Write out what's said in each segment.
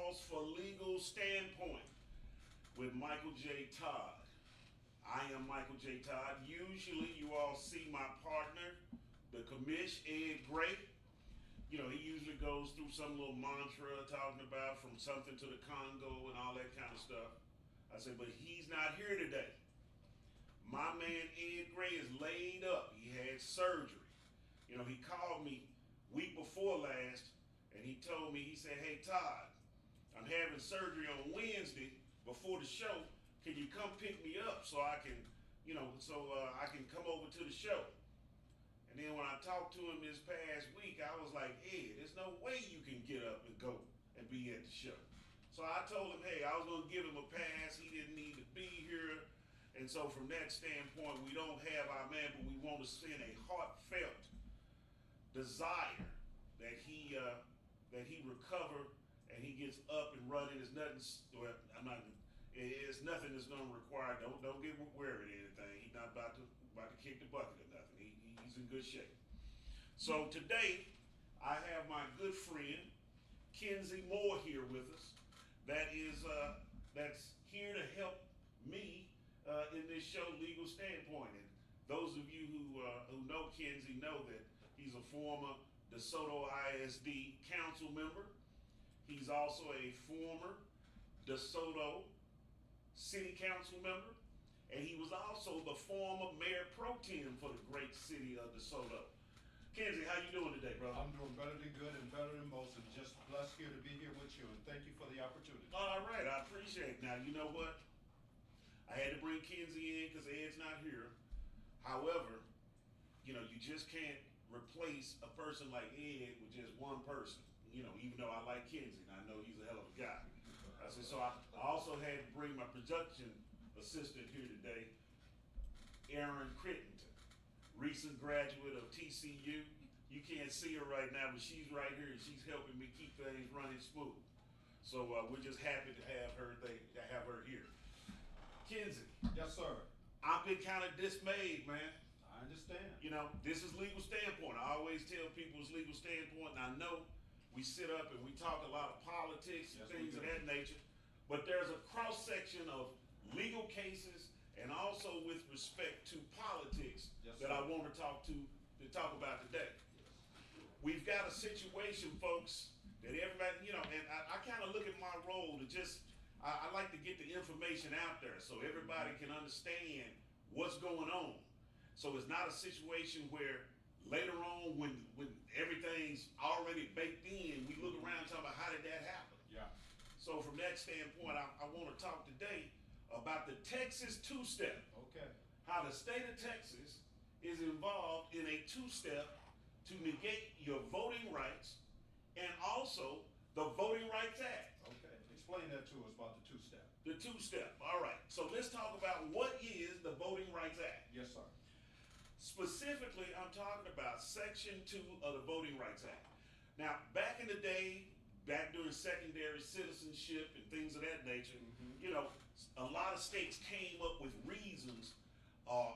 Pause for Legal Standpoint with Michael J. Todd. I am Michael J. Todd. Usually you all see my partner, the Commish, Ed Gray. You know, he usually goes through some little mantra talking about from something to the Congo and all that kind of stuff. I said, but he's not here today. My man Ed Gray is laid up. He had surgery. You know, he called me week before last and he told me, he said, hey Todd, I'm having surgery on Wednesday before the show. Can you come pick me up so I can, I can come over to the show? And then when I talked to him this past week, I was like, Ed, there's no way you can get up and go and be at the show. So I told him, hey, I was going to give him a pass. He didn't need to be here. And so from that standpoint, we don't have our man, but we want to send a heartfelt desire that he recover and he gets up and running. It's nothing. It's nothing that's going to require. Don't get worried or anything. He's not about to kick the bucket or nothing. He's in good shape. So today I have my good friend Kenzie Moore here with us. That's here to help me in this show, Legal Standpoint. And those of you who know Kenzie know that he's a former DeSoto ISD council member. He's also a former DeSoto city council member, and he was also the former mayor pro tem for the great city of DeSoto. Kenzie, how you doing today, brother? I'm doing better than good and better than most, and just blessed here to be here with you, and thank you for the opportunity. All right, I appreciate it. Now, you know what? I had to bring Kenzie in because Ed's not here. However, you just can't replace a person like Ed with just one person. Even though I like Kenzie, and I know he's a hell of a guy. I said, so I also had to bring my production assistant here today, Erin Crittenden, recent graduate of TCU. You can't see her right now, but she's right here, and she's helping me keep things running smooth. So we're just happy to have her here. Kenzie. Yes, sir. I've been kind of dismayed, man. I understand. This is Legal Standpoint. I always tell people it's Legal Standpoint, and I know we sit up and we talk a lot of politics and things of that nature, but there's a cross-section of legal cases and also with respect to politics that I want to talk about today. We've got a situation, folks, that everybody, and I kind of look at my role to I like to get the information out there so everybody can understand what's going on. So it's not a situation where later on when everything's already baked in, we look around and talk about how did that happen? Yeah. So from that standpoint, I want to talk today about the Texas two-step. Okay. How the state of Texas is involved in a two-step to negate your voting rights and also the Voting Rights Act. Okay. Explain that to us about the two-step. The two-step. All right. So let's talk about what is the Voting Rights Act. Yes, sir. Specifically, I'm talking about Section 2 of the Voting Rights Act. Now, back in the day, back during secondary citizenship and things of that nature, a lot of states came up with reasons or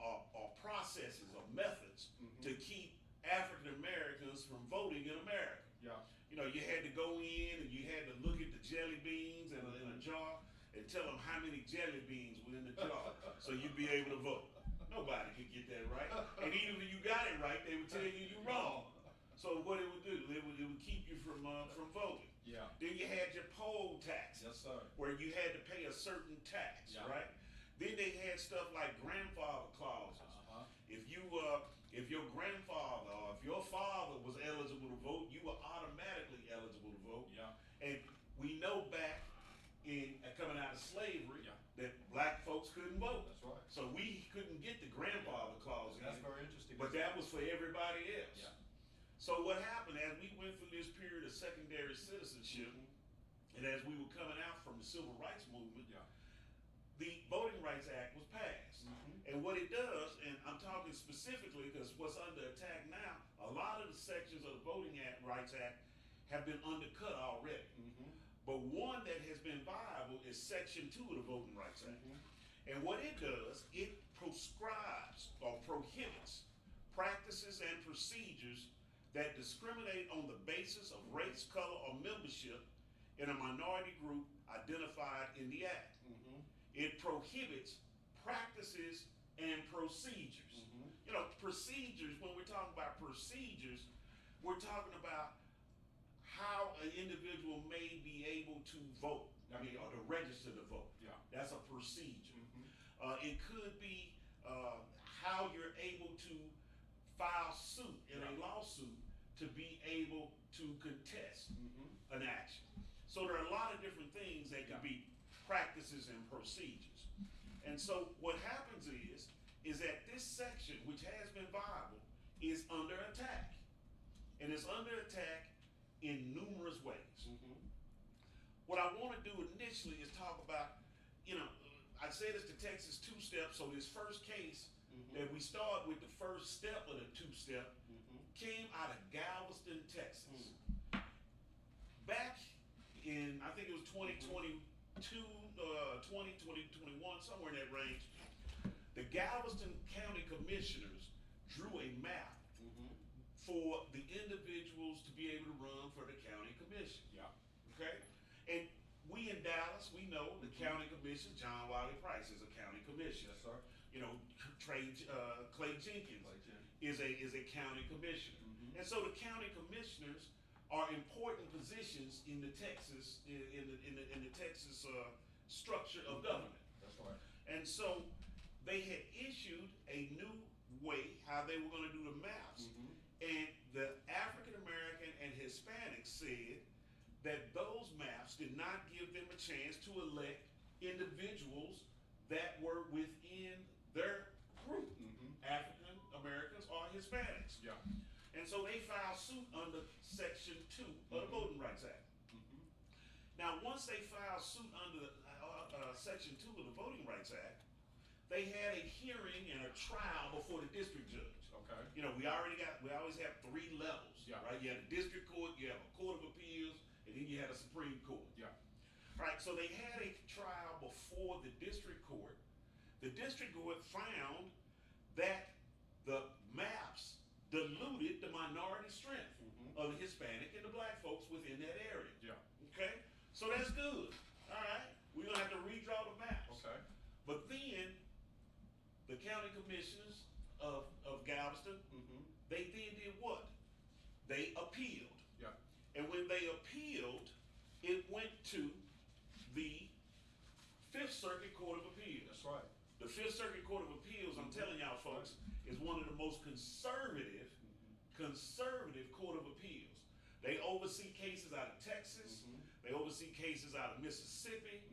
processes or methods to keep African Americans from voting in America. Yeah. You had to go in and you had to look at the jelly beans in a jar and tell them how many jelly beans were in the jar so you'd be able to vote. Nobody could get that right. And even if you got it right, they would tell you you're wrong. So what it would do, it would keep you from voting. Yeah. Then you had your poll tax. Yes, sir. Where you had to pay a certain tax, right? Then they had stuff like grandfather clauses. If your grandfather or if your father was eligible to vote, you were automatically eligible to vote. Yeah. And we know back in coming out of slavery that black folks couldn't vote. That's right. So we couldn't get the grandfather clause. That's very interesting. But that was for everybody else. Yeah. So what happened as we went through this period of secondary citizenship, and as we were coming out from the civil rights movement, the Voting Rights Act was passed. And what it does, and I'm talking specifically because what's under attack now, a lot of the sections of the Voting Rights Act have been undercut already. But one that has been viable is Section 2 of the Voting Rights Act. And what it does, it proscribes or prohibits practices and procedures that discriminate on the basis of race, color, or membership in a minority group identified in the Act. It prohibits practices and procedures. You know, procedures, when we're talking about procedures, we're talking about how an individual may be able to vote, I mean, or to register to vote. Yeah. That's a procedure. It could be how you're able to file suit in a lawsuit to be able to contest an action. So there are a lot of different things that can be practices and procedures. And so what happens is that this section, which has been viable, is under attack. And it's under attack in numerous ways. What I want to do initially is talk about, you know, I said it's the Texas two-step, so this first case that we start with, the first step of the two-step, came out of Galveston, Texas. Back in, I think it was 2022, 2021, somewhere in that range, the Galveston County Commissioners drew a map for the individuals to be able to run for the county commission. Okay? And we in Dallas, we know the county commission, John Wiley Price is a county commissioner. Yes, sir. You know, Clay Jenkins is a county commissioner. And so the county commissioners are important positions in the Texas in the Texas structure of government. That's right. And so they had issued a new way how they were going to do the maps, and the African American and Hispanics said that those maps did not give them a chance to elect individuals that were within their group, African Americans or Hispanics. Yeah. And so they filed suit under Section 2 of the Voting Rights Act. Now, once they filed suit under Section 2 of the Voting Rights Act, they had a hearing and a trial before the district judge. Okay. You know, we always have 3 levels, right? You have the district court, you have a court of appeals, and then you had a Supreme Court. Yeah. Right, so they had a trial before the district court. The district court found that the maps diluted the minority strength of the Hispanic and the black folks within that area. Yeah. Okay? So that's good. All right? We're going to have to redraw the maps. Okay. But then, the county commissioners of Galveston, they then did what? They appealed. Yeah. And when they appealed, it went to the Fifth Circuit Court of Appeals. That's right. The Fifth Circuit Court of Appeals, I'm telling y'all folks, is one of the most conservative Court of Appeals. They oversee cases out of Texas, they oversee cases out of Mississippi,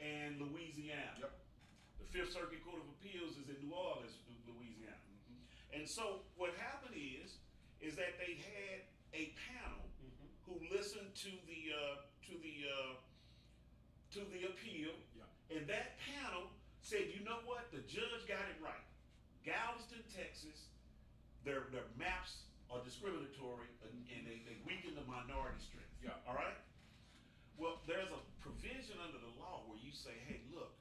and Louisiana. Yep. The Fifth Circuit Court of Appeals is in New Orleans, Louisiana. And so what happened is that they had a panel who listened to the appeal, and that panel said, you know what, the judge got it right. Galveston, Texas, their maps are discriminatory and they weaken the minority strength. Yeah. All right? Well, there's a provision under the law where you say, hey, look,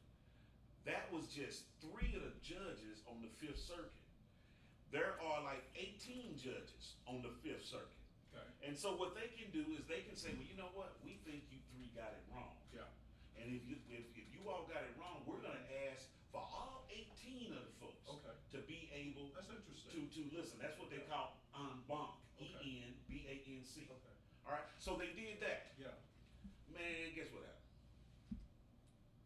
that was just 3 of the judges on the Fifth Circuit. There are like 18 judges on the Fifth Circuit. Okay. And so what they can do is they can say, well, you know what, we think you 3 got it wrong. Yeah. And if you all got it wrong, we're going to ask for all 18 of the folks to be able That's interesting. to listen. That's what they call en banc, Okay. ENBANC. Okay. All right, so they did that. Yeah. Man, guess what happened?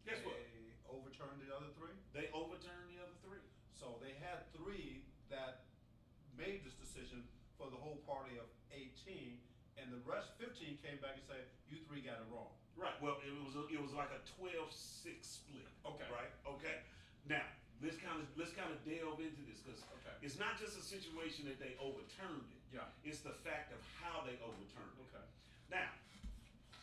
Guess what? They overturned the other 3? They overturned the other 3. So they had 3 that made this decision for the whole party of 18, and the rest 15 came back and said, you 3 got it wrong. Right. Well, it was like a 12-6 split. Okay. Right. Okay. Now let's kind of delve into this because it's not just a situation that they overturned it. Yeah. It's the fact of how they overturned it. Okay. Now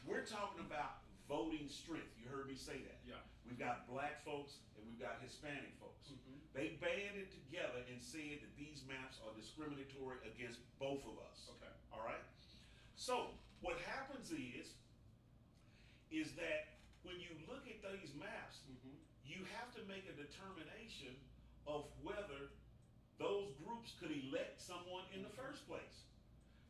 we're talking about voting strength. You heard me say that. Yeah. We've got black folks and we've got Hispanic folks. They banded together and said that these maps are discriminatory against both of us. Okay. All right. So what happens is that when you look at these maps, you have to make a determination of whether those groups could elect someone in the first place.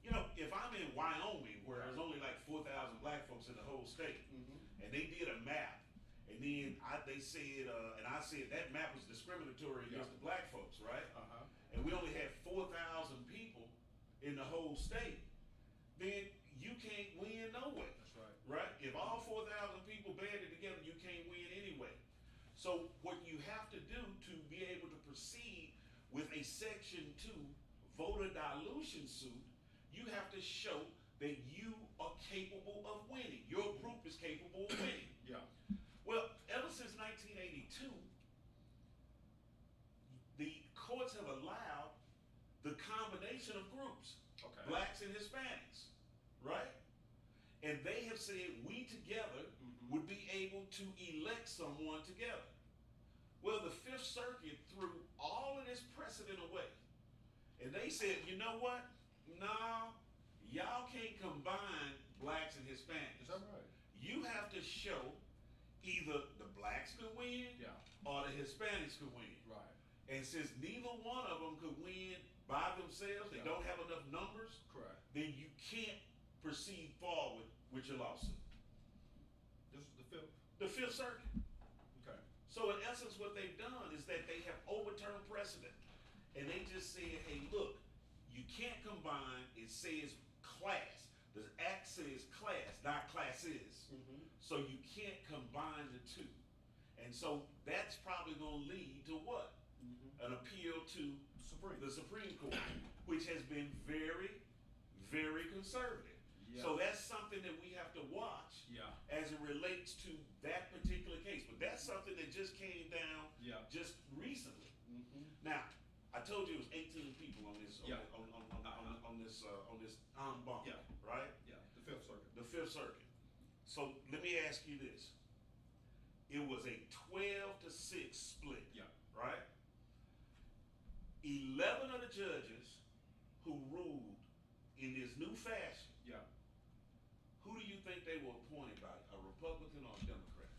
You know, if I'm in Wyoming, where there's only like 4,000 black folks in the whole state. Mm-hmm. And they did a map. And then they said, and I said that map was discriminatory against the black folks, right? Uh-huh. And we only had 4,000 people in the whole state. Then you can't win no way. That's right. Right? If all 4,000 people banded together, you can't win anyway. So what you have to do to be able to proceed with a Section 2 voter dilution suit, you have to show that you are capable of winning. Your group is capable of winning. Yeah. Well, ever since 1982, the courts have allowed the combination of groups, Okay. blacks and Hispanics, right? And they have said we together Mm-hmm. would be able to elect someone together. Well, the Fifth Circuit threw all of this precedent away. And they said, you know what? No, y'all can't combine blacks and Hispanics. Is that right? You have to show either the blacks could win Yeah. or the Hispanics could win. Right. And since neither one of them could win by themselves, they Yeah. don't have enough numbers, Correct. then you can't proceed forward with your lawsuit. This is the fifth. The Fifth Circuit. Okay. So in essence, what they've done is that they have overturned precedent. And they just said, hey, look, you can't combine, it says class. The act says class, not classes. Mm-hmm. So you can't combine the two. And so that's probably gonna lead to what? Mm-hmm. An appeal to Supreme. the Supreme Court, which has been very, very conservative. Yeah. So that's something that we have to watch Yeah. as it relates to that particular case. But that's something that just came down Yeah. just recently. Mm-hmm. Now, I told you it was 18 people on this Yeah. on this en banc, Yeah. right? Yeah. The Fifth Circuit. The Fifth Circuit. So let me ask you this: it was a 12-6 split, Yeah. right? 11 of the judges who ruled in this new fashion. Yeah. Who do you think they were appointed by? A Republican or a Democrat?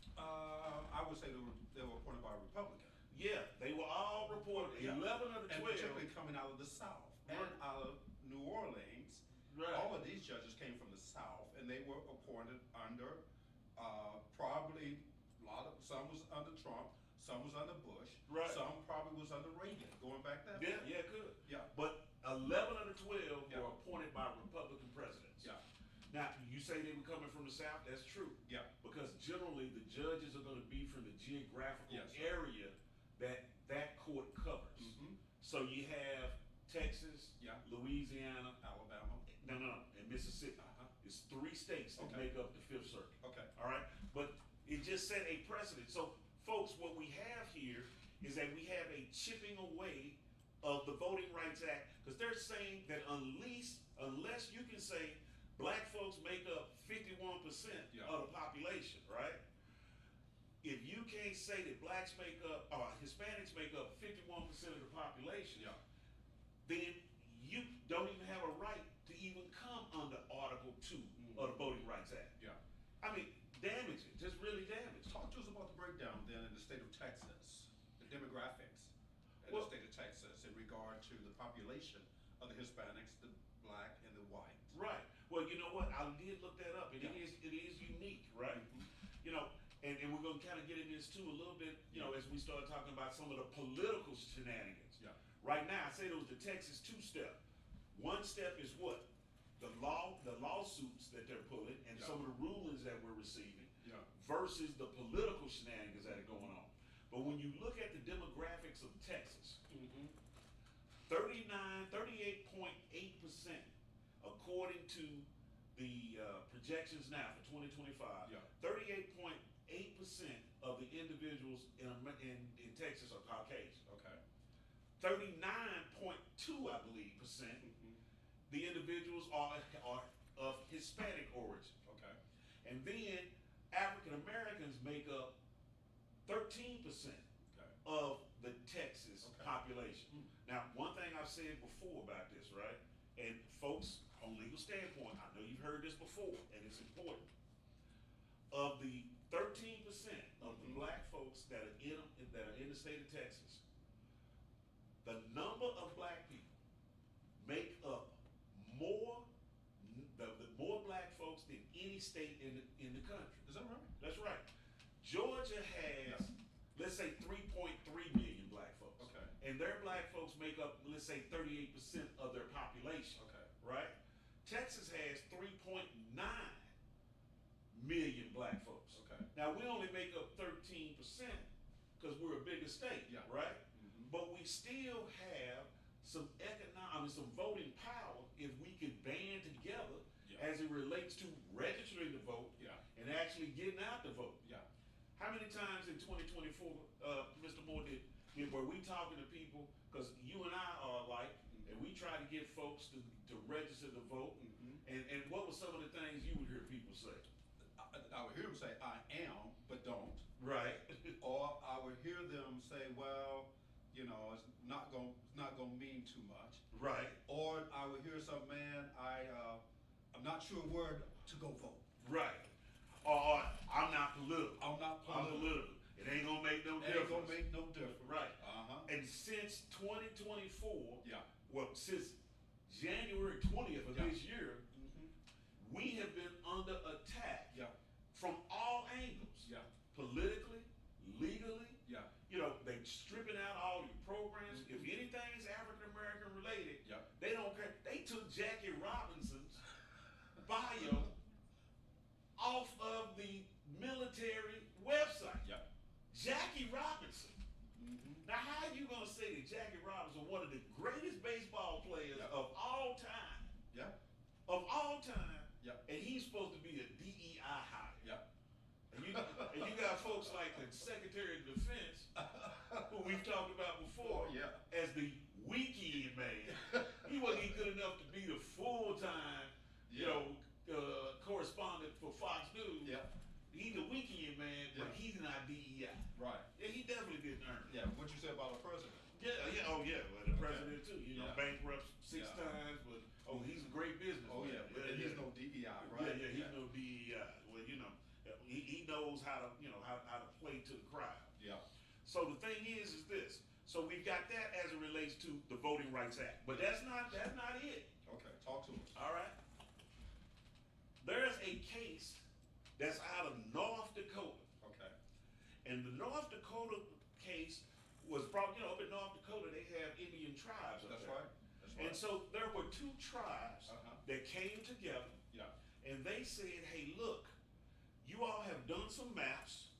I would say they were appointed by a Republican. Yeah, they were all reported. Yeah. 11 of the And 12. particularly coming out of the South and Right. out of New Orleans. Right. All of these judges came from the South, and they were appointed under probably some was under Trump, some was under Bush, Right. some probably was under Reagan, going back that Yeah, far. yeah, good. Yeah. But 11 of the 12 Yeah. were appointed by Republican presidents. Yeah. Now, you say they were coming from the South. That's true. Yeah. Because generally the judges are going to be from the geographical Yes, sir. area that court covers. Mm-hmm. So you have Texas, Yeah. Louisiana, Alabama. no, and Mississippi. Uh-huh. It's 3 states that Okay. make up the Fifth Circuit. Okay. All right, but it just set a precedent. So, folks, what we have here is that we have a chipping away of the Voting Rights Act, because they're saying that unless you can say black folks make up 51% Yeah. of the population, right? If you can't say that blacks make up, or Hispanics make up 51% of the population, Yeah. then you don't even have a right to even come under Article 2 of the Voting Rights Act. Yeah. I mean, damaging, just really damaging. Talk to us about the breakdown then in the state of Texas, the demographics in Well- the state of Texas in regard to the population of the Hispanics, the black, and the white. Right. Well, you know what? I did look that up, and Yeah. it is unique, right? Mhm. You know, and we're gonna kind of get into this too a little bit, you know, as we start talking about some of the political shenanigans. Yeah. Right now, I said it was the Texas 2-step. 1 step is what? The lawsuits that they're pulling, and Yeah. some of the rulings that we're receiving, Yeah. versus the political shenanigans that are going on. But when you look at the demographics of Texas, Mm-hmm. 38.8%, according to the projections now for 2025, Yeah. 38.8% of the individuals in Texas are Caucasian. Okay. 39.2, I believe, percent, Mm-hmm. the individuals are of Hispanic origin. Okay. And then African Americans make up 13% Okay. of the Texas Okay. population. Mm. Now, one thing I've said before about this, right? And folks, on legal standpoint, I know you've heard this before, and it's important. Of the 13% of the Mhm. black folks that are in the state of Texas, the number of black people make up more black folks than any state in the country. Georgia has, let's say, 3.3 million black folks. Okay. And their black folks make up, let's say, 38% of their population. Okay. Right? Texas has 3.9 million black folks. Okay. Now, we only make up 13% because we're a bigger state, Yeah. right? Mm-hmm. But we still have some some voting power if we could band together as it relates to registering to vote and actually getting out to vote. Yeah. How many times in 2024, Mr. Moore, were we talking to people, because you and I are alike, and we try to get folks to register to vote, and what were some of the things you would hear people say? I would hear them say, I am, but don't. Right. Or I would hear them say, well, you know, it's not gonna mean too much. Right. Or I would hear some man, I'm not sure where to go vote. Right. Or I'm not political. I'm not I'm political. It ain't gonna make no It difference. ain't gonna make no difference. Right. Uh-huh. And since 2024, Yeah. well, since January 20th of this year, we have been under attack from all angles. Yeah. Politically, legally. Yeah. You know, they stripping out all your programs. If anything's African American related, they don't care. They took Jackie Robinson's bio off of the military website. Yeah. Jackie Robinson. Now, how are you gonna say that Jackie Robinson, one of the greatest baseball players of all time, of all time, and he's supposed to be a DEI hire? And you got folks like the Secretary of Defense, who we've talked about before, as the weekend man. He wasn't even good enough to be the full-time, correspondent for Fox News. He's the weekend man, but he's not DEI. Right. Yeah, he definitely didn't earn it. Yeah. What you say about the president? Well, the president too. Bankrupt 6 times, but he's a great businessman. Oh yeah, but he's no DEI, right? He's no DEI. Well, he knows how to play to the crowd. Yeah. So the thing is this. So we've got that as it relates to the Voting Rights Act, but that's not it. Okay, talk to us. All right. There's a case that's out of North Dakota. Okay. And the North Dakota case was brought, up in North Dakota, they have Indian tribes up That's there. right. That's right. And so there were 2 tribes that came together, and they said, hey, look, you all have done some maps,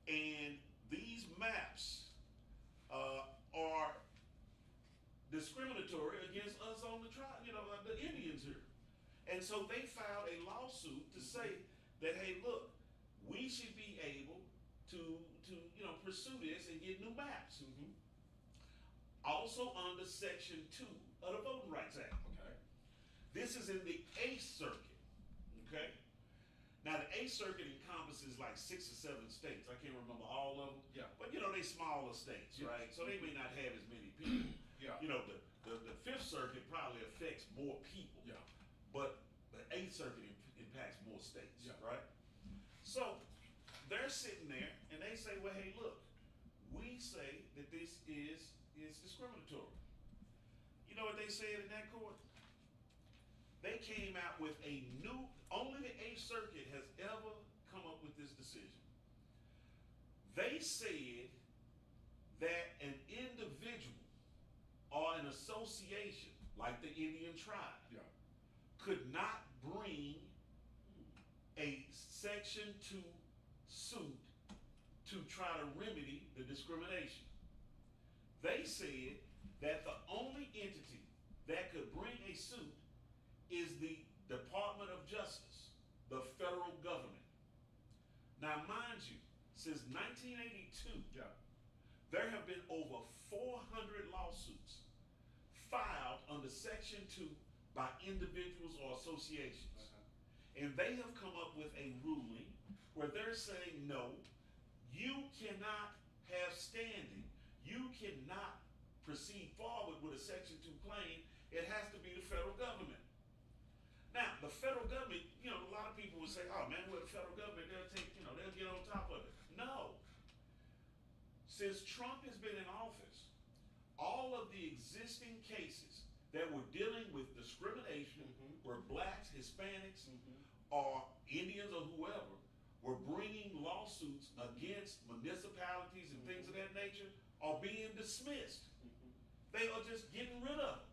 and these maps are discriminatory against us on the tribe, the Indians here. And so they filed a lawsuit to say that, hey, look, we should be able to pursue this and get new maps. Also under Section 2 of the Voting Rights Act. Okay. This is in the 8th Circuit. Okay. Now the 8th Circuit encompasses like 6 or 7 states. I can't remember all of them. Yeah. But they smaller states, right? So they may not have as many people. Yeah. The 5th Circuit probably affects more people. Yeah. But the 8th Circuit impacts more states, Yeah. right? So they're sitting there and they say, well, hey, look, we say that this is discriminatory. You know what they said in that court? They came out with only the 8th Circuit has ever come up with this decision. They said that an individual or an association, like the Indian tribe, could not bring a Section 2 suit to try to remedy the discrimination. They said that the only entity that could bring a suit is the Department of Justice, the federal government. Now, mind you, since 1982, there have been over 400 lawsuits filed under Section 2 by individuals or associations. And they have come up with a ruling where they're saying, no, you cannot have standing. You cannot proceed forward with a Section 2 claim. It has to be the federal government. Now, the federal government, a lot of people would say, oh man, well, the federal government, they'll get on top of it. No. Since Trump has been in office, all of the existing cases that were dealing with discrimination where blacks, Hispanics, or Indians or whoever were bringing lawsuits against municipalities and things of that nature are being dismissed. They are just getting rid of them.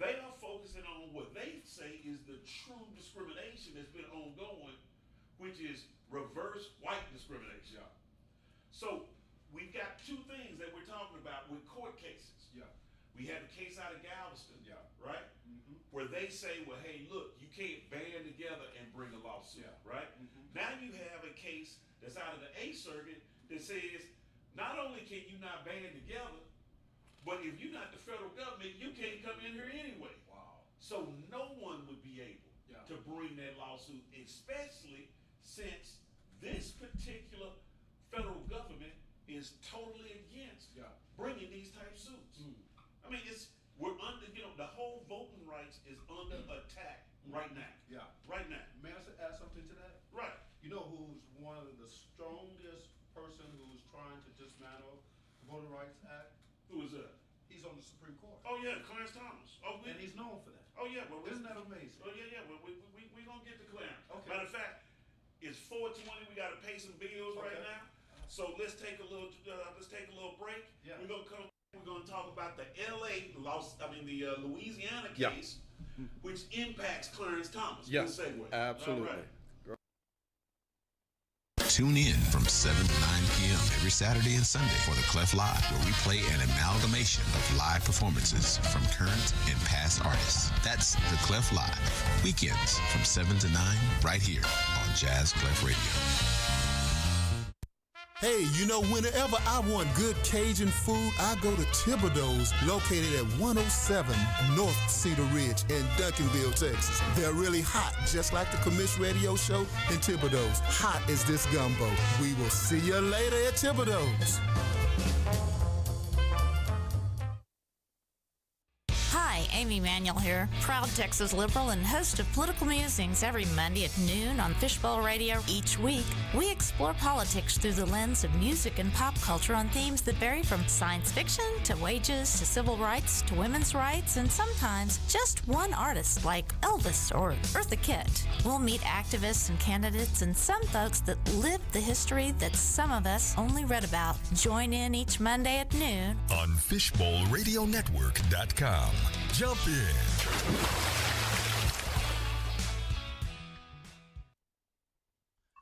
They are focusing on what they say is the true discrimination that's been ongoing, which is reverse white discrimination. Yeah. So we've got two things that we're talking about with court cases. Yeah. We had a case out of Galveston, Yeah. right? Where they say, well, hey, look, you can't band together and bring a lawsuit, Yeah. right? Now you have a case that's out of the Eighth Circuit that says, not only can you not band together, but if you're not the federal government, you can't come in here anyway. Wow. So no one would be able Yeah. to bring that lawsuit, especially since this particular federal government is totally against Yeah. bringing these type suits. I mean, we're under, the whole voting rights is under attack right now. Yeah. Right now. May I add something to that? Right. You know who's one of the strongest person who's trying to dismantle the Voting Rights Act? Who is that? He's on the Supreme Court. Oh yeah, Clarence Thomas. Oh, And he's known for that. oh yeah, well, Isn't that amazing? Oh yeah. Well, we gonna get to Clarence. Okay. Matter of fact, it's 4:20. We gotta pay some bills right Okay. now. So let's take a little break. Yeah. We're gonna come. We're gonna talk about the Louisiana Yeah. case, which impacts Clarence Thomas. Yeah, Good segue. absolutely. All right. Tune in from 7 to 9 p.m. every Saturday and Sunday for the Clef Live, where we play an amalgamation of live performances from current and past artists. That's the Clef Live, weekends from 7 to 9, right here on Jazz Clef Radio. Hey, whenever I want good Cajun food, I go to Thibodeau's, located at 107 North Cedar Ridge in Duncanville, Texas. They're really hot, just like the Commish radio show in Thibodeau's. Hot as this gumbo. We will see you later at Thibodeau's. Hi, Amy Manuel here, proud Texas liberal and host of Political Musings every Monday at noon on Fishbowl Radio. Each week, we explore politics through the lens of music and pop culture on themes that vary from science fiction to wages to civil rights to women's rights and sometimes just one artist like Elvis or Eartha Kitt. We'll meet activists and candidates and some folks that lived the history that some of us only read about. Join in each Monday at noon on FishbowlRadioNetwork.com. Jump in.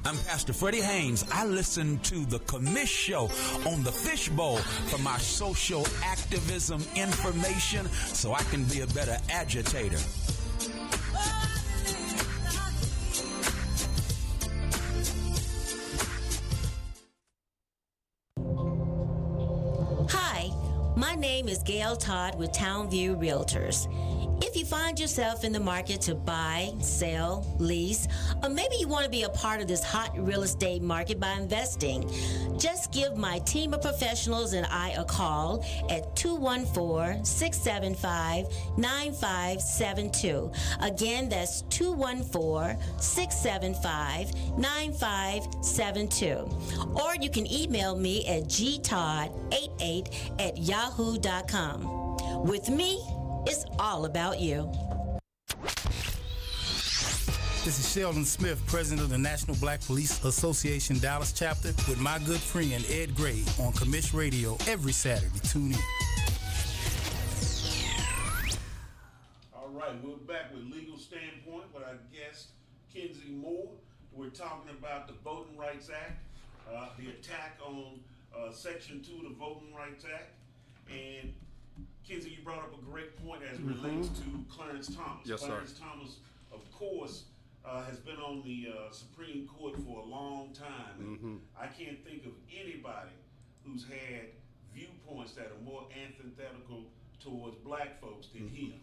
I'm Pastor Freddie Haynes. I listen to the Commish show on the Fishbowl for my social activism information so I can be a better agitator. Hi, my name is Gail Todd with Townview Realtors. If you find yourself in the market to buy, sell, lease, or maybe you want to be a part of this hot real estate market by investing, just give my team of professionals and I a call at 214-675-9572. Again, that's 214-675-9572. Or you can email me at gtodd88@yahoo.com. With me, it's all about you. This is Sheldon Smith, president of the National Black Police Association Dallas chapter, with my good friend Ed Gray on Commish Radio every Saturday. Tune in. All right, we're back with Legal Standpoint with our guest, Kinsey Moore. We're talking about the Voting Rights Act, the attack on Section 2 of the Voting Rights Act. And Kinsey, you brought up a great point as it relates to Clarence Thomas. Yes, sir. Clarence Thomas, of course, has been on the Supreme Court for a long time. And I can't think of anybody who's had viewpoints that are more antithetical towards black folks than him.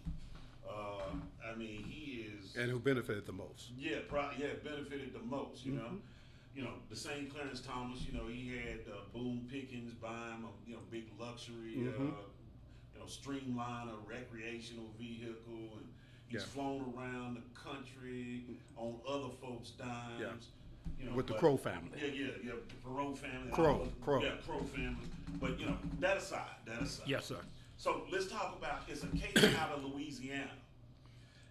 I mean, he is... And who benefited the most. Yeah, benefited the most, you know. You know, the same Clarence Thomas, you know, he had Boone Pickens buy him a, big luxury, streamliner recreational vehicle, and he's flown around the country on other folks' dimes. Yeah. With the Crow family. Yeah, the Perot family. Crow. Yeah, Crow family. But, that aside. Yes, sir. So let's talk about, it's a case out of Louisiana.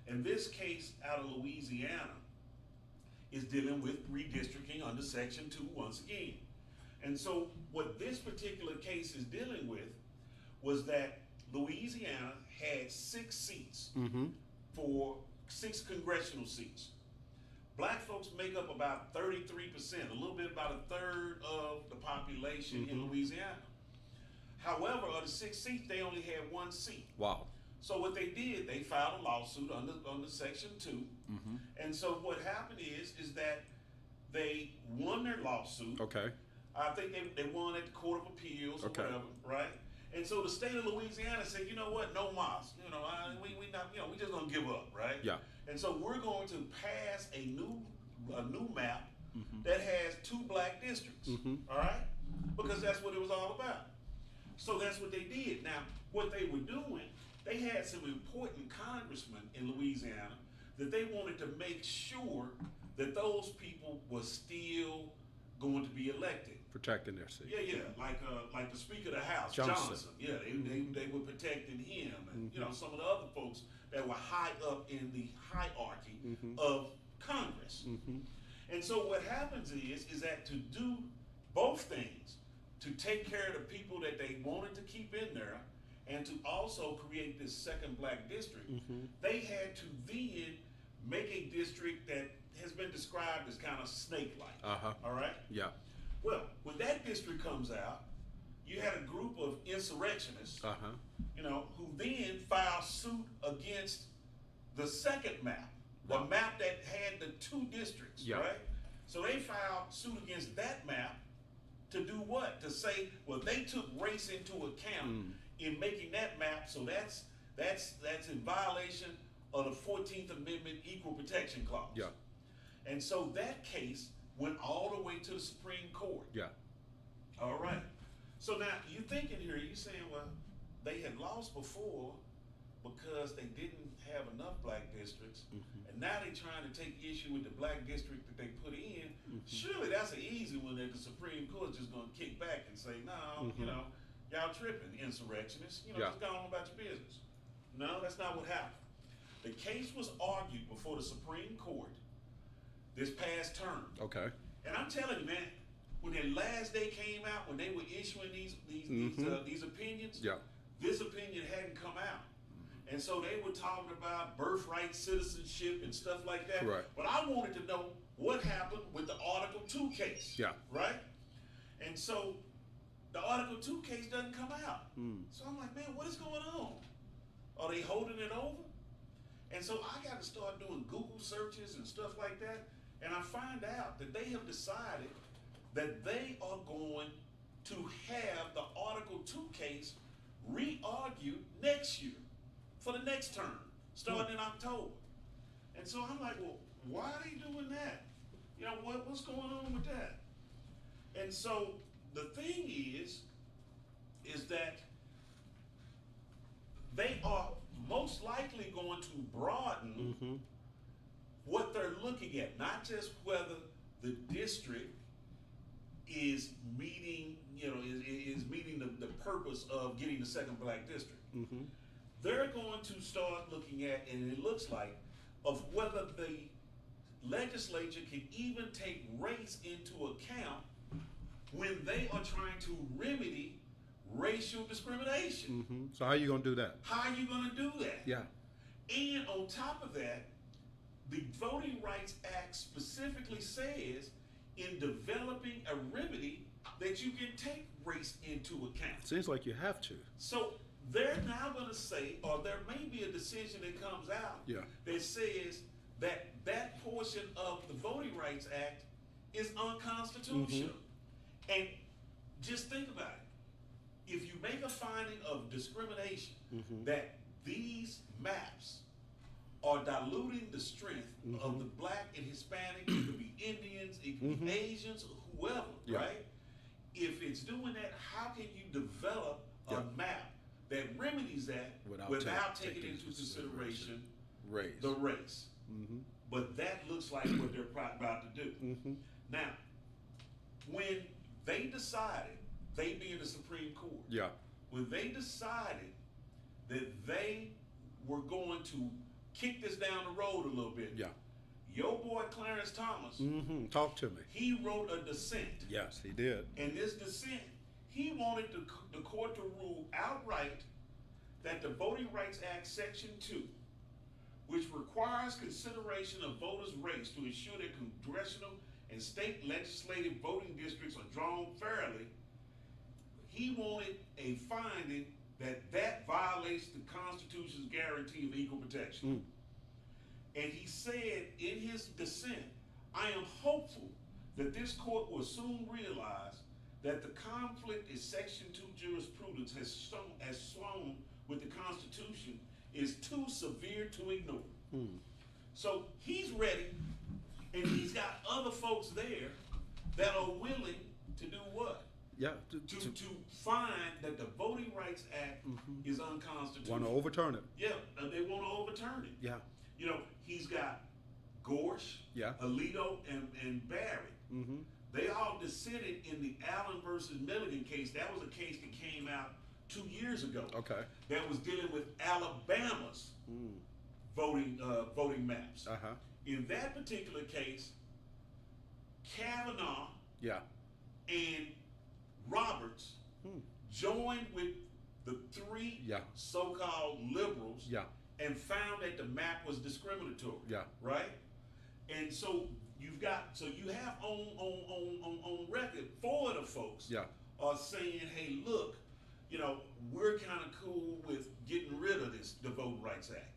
And this case out of Louisiana is dealing with redistricting under Section 2 once again. And so what this particular case is dealing with was that Louisiana had 6 seats for 6 congressional seats. Black folks make up about 33%, a little bit about a third of the population in Louisiana. However, of the 6 seats, they only had 1 seat. Wow. So what they did, they filed a lawsuit under Section 2. And so what happened is that they won their lawsuit. Okay. I think they won at the Court of Appeals or whatever, right? And so the state of Louisiana said, you know what, no mas. You know, we not, you know, we just gonna give up, right? Yeah. And so we're going to pass a new map that has 2 black districts. All right? Because that's what it was all about. So that's what they did. Now, what they were doing, they had some important congressmen in Louisiana that they wanted to make sure that those people were still going to be elected. Protecting their seat. Yeah, like the Speaker of the House, Johnson. Yeah, they were protecting him, and you know, some of the other folks that were high up in the hierarchy of Congress. And so what happens is that to do both things, to take care of the people that they wanted to keep in there, and to also create this second black district, they had to then make a district that has been described as kind of snake-like. All right? Yeah. Well, when that district comes out, you had a group of insurrectionists, you know, who then filed suit against the second map, the map that had the 2 districts, right? So they filed suit against that map to do what? To say, well, they took race into account in making that map, so that's in violation of the 14th Amendment Equal Protection Clause. Yeah. And so that case went all the way to the Supreme Court. Yeah. All right. So now you're thinking here, you're saying, well, they had lost before because they didn't have enough black districts, and now they're trying to take issue with the black district that they put in. Surely that's an easy one that the Supreme Court's just gonna kick back and say, no, you know, y'all tripping, insurrectionists, you know, just go on about your business. No, that's not what happened. The case was argued before the Supreme Court this past term. Okay. And I'm telling you, man, when their last day came out, when they were issuing these opinions, this opinion hadn't come out. And so they were talking about birthright citizenship and stuff like that. Right. But I wanted to know what happened with the Article 2 case. Yeah. Right? And so the Article 2 case doesn't come out. So I'm like, man, what is going on? Are they holding it over? And so I got to start doing Google searches and stuff like that. And I find out that they have decided that they are going to have the Article 2 case re-argued next year for the next term, starting in October. And so I'm like, well, why are they doing that? You know, what's going on with that? And so the thing is that they are most likely going to broaden what they're looking at, not just whether the district is meeting, you know, is meeting the purpose of getting the second black district. They're going to start looking at, and it looks like, of whether the legislature can even take race into account when they are trying to remedy racial discrimination. So how are you going to do that? How are you going to do that? Yeah. And on top of that, the Voting Rights Act specifically says in developing a remedy that you can take race into account. Seems like you have to. So they're now going to say, or there may be a decision that comes out that says that that portion of the Voting Rights Act is unconstitutional. And just think about it. If you make a finding of discrimination that these maps are diluting the strength of the black and Hispanic, it could be Indians, it could be Asians, or whoever, right? If it's doing that, how can you develop a map that remedies that without taking into consideration the race? But that looks like what they're about to do. Now, when they decided, they being the Supreme Court, when they decided that they were going to kick this down the road a little bit, your boy Clarence Thomas, Talk to me. he wrote a dissent. Yes, he did. In this dissent, he wanted the court to rule outright that the Voting Rights Act Section 2, which requires consideration of voters' race to ensure that congressional and state legislative voting districts are drawn fairly, he wanted a finding that violates the Constitution's guarantee of equal protection. And he said in his dissent, I am hopeful that this court will soon realize that the conflict in Section 2 jurisprudence has shown with the Constitution is too severe to ignore. So he's ready, and he's got other folks there that are willing to do what? Yeah. To find that the Voting Rights Act is unconstitutional. Want to overturn it. Yeah, they want to overturn it. Yeah. You know, he's got Gorsh, Yeah. Alito, and Barry. They all dissented in the Allen versus Milligan case. That was a case that came out 2 years ago. Okay. That was dealing with Alabama's voting maps. In that particular case, Kavanaugh Yeah. and Roberts joined with the three Yeah. so-called liberals Yeah. and found that the map was discriminatory. Yeah. Right? And so you have on record 4 of the folks Yeah. are saying, hey, look, you know, we're kind of cool with getting rid of the Voting Rights Act.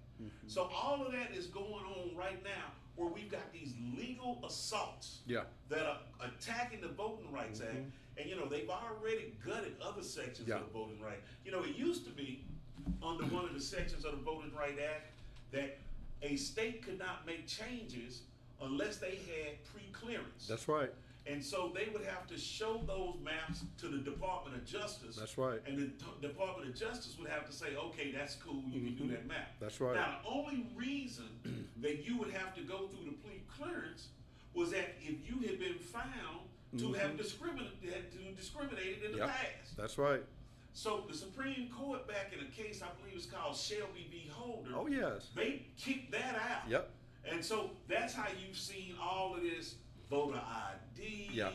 So all of that is going on right now where we've got these legal assaults Yeah. that are attacking the Voting Rights Act. And, you know, they've already gutted other sections Yeah. of the Voting Rights. You know, it used to be under one of the sections of the Voting Rights Act that a state could not make changes unless they had pre-clearance. That's right. And so they would have to show those maps to the Department of Justice. That's right. And the Department of Justice would have to say, okay, that's cool, you can do that map. That's right. Now, the only reason that you would have to go through the pre-clearance was that if you had been found to have discriminated in the Yep. past. That's right. So the Supreme Court, back in a case I believe it's called Shelby v. Holder, Oh, yes. they kicked that out. Yep. And so that's how you've seen all of this voter ID, Yeah.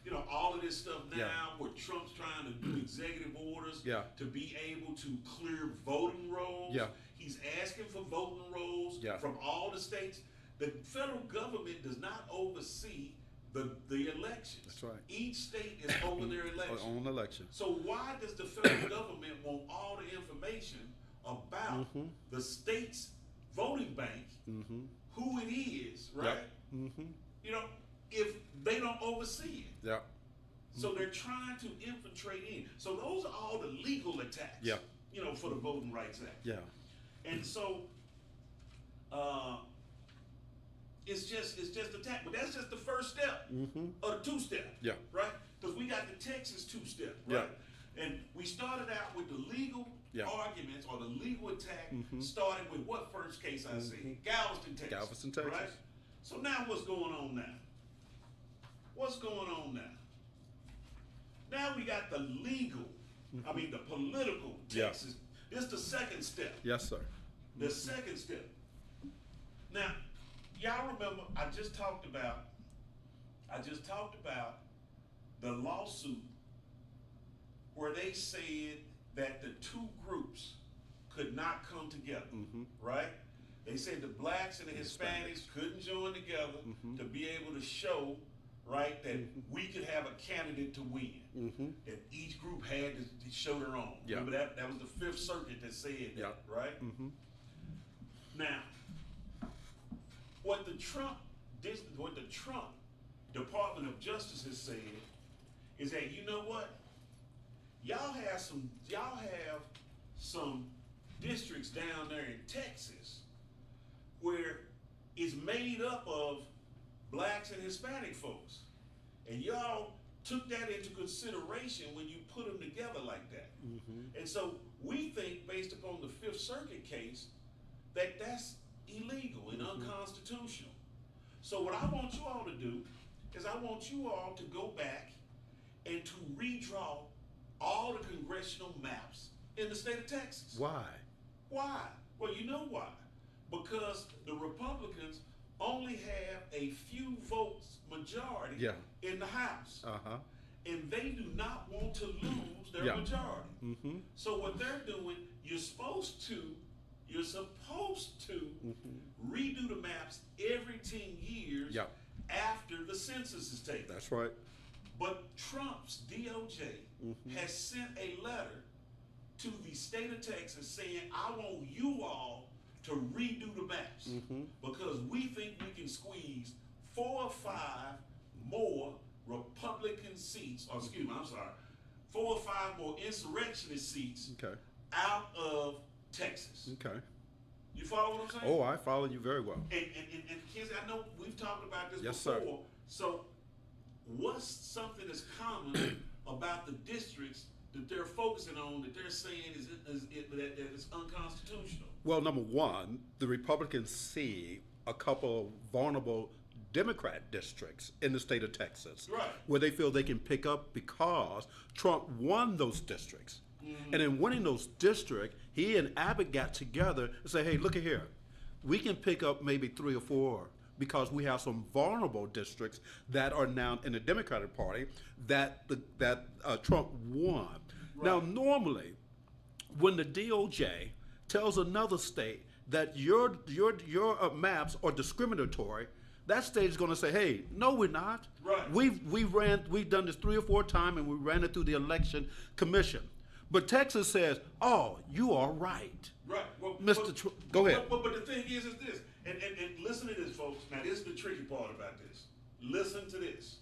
you know, all of this stuff now Yeah. where Trump's trying to do executive orders Yeah. to be able to clear voting rolls. Yeah. He's asking for voting rolls Yeah. from all the states. The federal government does not oversee the elections. That's right. Each state is over their elections. On election. So why does the federal government want all the information about the state's voting bank, who it is, right? You know, if they don't oversee it. Yeah. So they're trying to infiltrate in. So those are all the legal attacks, Yeah. you know, for the Voting Rights Act. Yeah. And so it's just attack. But that's just the first step or the 2-step. Yeah. Right? Because we got the Texas 2-step, Yeah. right? And we started out with the legal Yeah. arguments or the legal attack, starting with what first case I said? Galveston, Texas. Galveston, Texas. Right? So now what's going on now? What's going on now? Now we got the legal, the political Yeah. Texas. This is the second step. Yes, sir. The second step. Now, y'all remember I just talked about the lawsuit where they said that the 2 groups could not come together, right? They said the blacks and the Hispanics couldn't join together to be able to show, right, that we could have a candidate to win. That each group had to show their own. Yeah. Remember that was the Fifth Circuit that said that, right? Now, what the Trump Department of Justice has said is that, you know what? Y'all have some districts down there in Texas where it's made up of blacks and Hispanic folks. And y'all took that into consideration when you put them together like that. And so we think, based upon the Fifth Circuit case, that that's illegal and unconstitutional. So what I want you all to do is I want you all to go back and to redraw all the congressional maps in the state of Texas. Why? Why? Well, you know why. Because the Republicans only have a few votes majority in the House. And they do not want to lose their majority. So what they're doing, you're supposed to redo the maps every 10 years after the census is taken. That's right. But Trump's DOJ has sent a letter to the state of Texas saying, I want you all to redo the maps because we think we can squeeze 4 or 5 more Republican seats, 4 or 5 more insurrectionist seats out of Texas. You follow what I'm saying? Oh, I follow you very well. And Kenzie, I know we've talked about this Yes, before. sir. So what's something that's common about the districts that they're focusing on that they're saying that it's unconstitutional? Well, number one, the Republicans see a couple of vulnerable Democrat districts in the state of Texas where they feel they can pick up because Trump won those districts. And in winning those districts, he and Abbott got together and said, hey, look at here. We can pick up maybe 3 or 4 because we have some vulnerable districts that are now in the Democratic Party that Trump won. Now, normally, when the DOJ tells another state that your maps are discriminatory, that state is going to say, "Hey, no, we're not. We've done this 3 or 4 times, and we ran it through the election commission." But Texas says, "Oh, you are right." Well, go ahead. But the thing is this, and listen to this, folks. Now, this is the tricky part about this. Listen to this.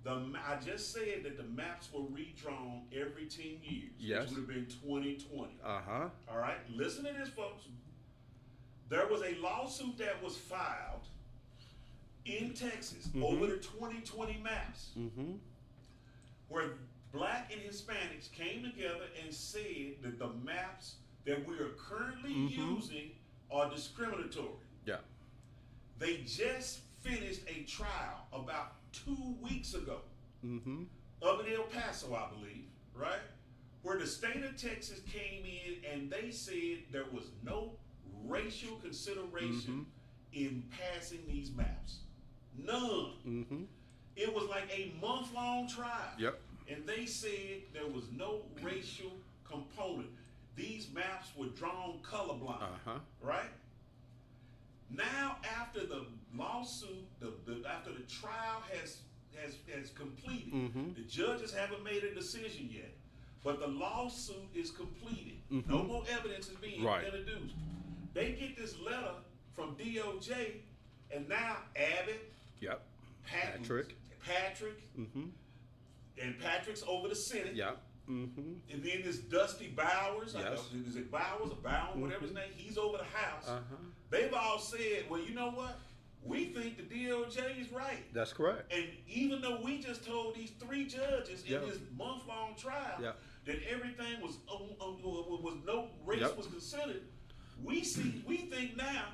I just said that the maps were redrawn every 10 years. Yes. Which would have been 2020. All right. Listen to this, folks. There was a lawsuit that was filed in Texas over the 2020 maps, where Black and Hispanics came together and said that the maps that we are currently using are discriminatory. They just finished a trial about 2 weeks ago up in El Paso, I believe, right? Where the state of Texas came in and they said there was no racial consideration in passing these maps. None. It was like a month-long trial. And they said there was no racial component. These maps were drawn colorblind, right? Now, after the lawsuit, after the trial has completed, the judges haven't made a decision yet, but the lawsuit is completed. No more evidence is being introduced. They get this letter from DOJ, and now Abbott, Patrick, and Patrick's over the Senate. And then this Dusty Bowers, is it Bowers or Bowen, whatever his name, he's over the House. They've all said, well, you know what? We think the DOJ is right. That's correct. And even though we just told these 3 judges in this month-long trial that everything was no race was considered, we think now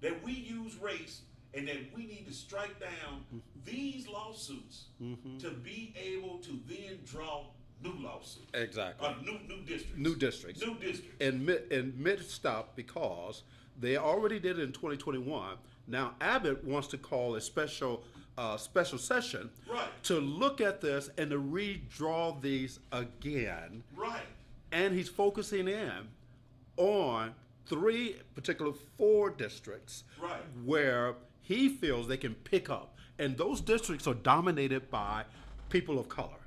that we use race and that we need to strike down these lawsuits to be able to then draw new lawsuits. Exactly. New districts. New districts. And mid-stop because they already did it in 2021. Now Abbott wants to call a special session to look at this and to redraw these again. And he's focusing in on 4 districts where he feels they can pick up. And those districts are dominated by people of color.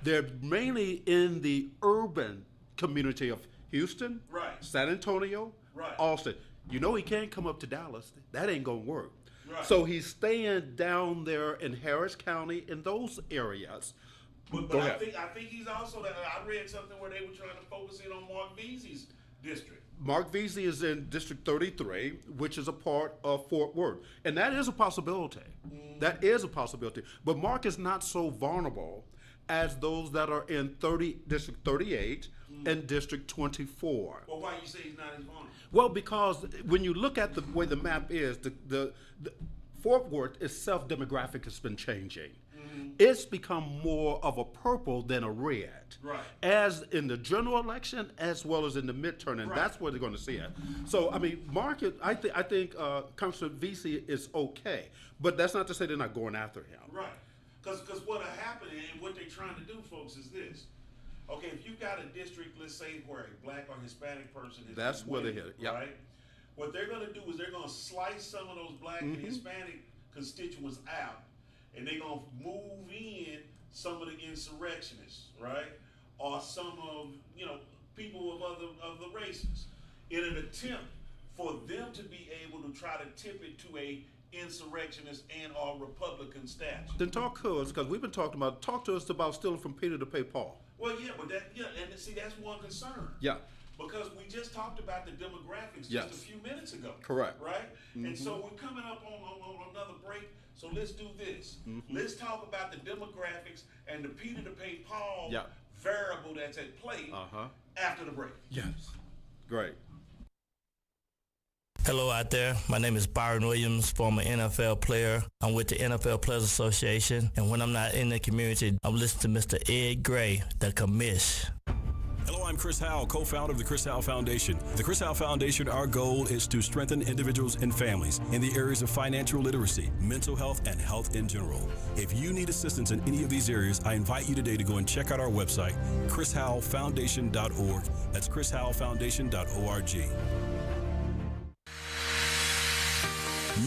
They're mainly in the urban community of Houston, San Antonio, Austin. You know he can't come up to Dallas. That ain't gonna work. So he's staying down there in Harris County in those areas. But I think he's also, I read something where they were trying to focus in on Mark Veazey's district. Mark Veazey is in District 33, which is a part of Fort Worth. And that is a possibility. That is a possibility. But Mark is not so vulnerable as those that are in District 38 and District 24. Well, why you say he's not as vulnerable? Well, because when you look at the way the map is, Fort Worth itself demographic has been changing. It's become more of a purple than a red. Right. As in the general election, as well as in the midterm, and that's where they're going to see it. So, I mean, market. I think Councilor Vesey is okay, but that's not to say they're not going after him. Right. Because what'll happen and what they're trying to do, folks, is this. Okay, if you've got a district, let's say, where a black or Hispanic person is That's where they winning, hit it. Yep. Right? What they're going to do is they're going to slice some of those black and Hispanic constituents out, and they're going to move in some of the insurrectionists, right? Or some of, people of other races in an attempt for them to be able to try to tip it to a insurrectionist and or Republican stature. Then talk to us, because we've been talking about, talk to us about stealing from Peter to pay Paul. Well, yeah, but and see, that's one concern. Yeah. Because we just talked about the demographics just a few minutes ago. Correct. Right? And so we're coming up on another break. So let's do this. Let's talk about the demographics and the Peter to pay Paul variable that's at play after the break. Yes. Great. Hello out there. My name is Byron Williams, former NFL player. I'm with the NFL Players Association, and when I'm not in the community, I'm listening to Mr. Ed Gray, the Commish. Hello, I'm Chris Howell, co-founder of the Chris Howell Foundation. The Chris Howell Foundation, our goal is to strengthen individuals and families in the areas of financial literacy, mental health, and health in general. If you need assistance in any of these areas, I invite you today to go and check out our website, chrishowellfoundation.org. That's chrishowellfoundation.org.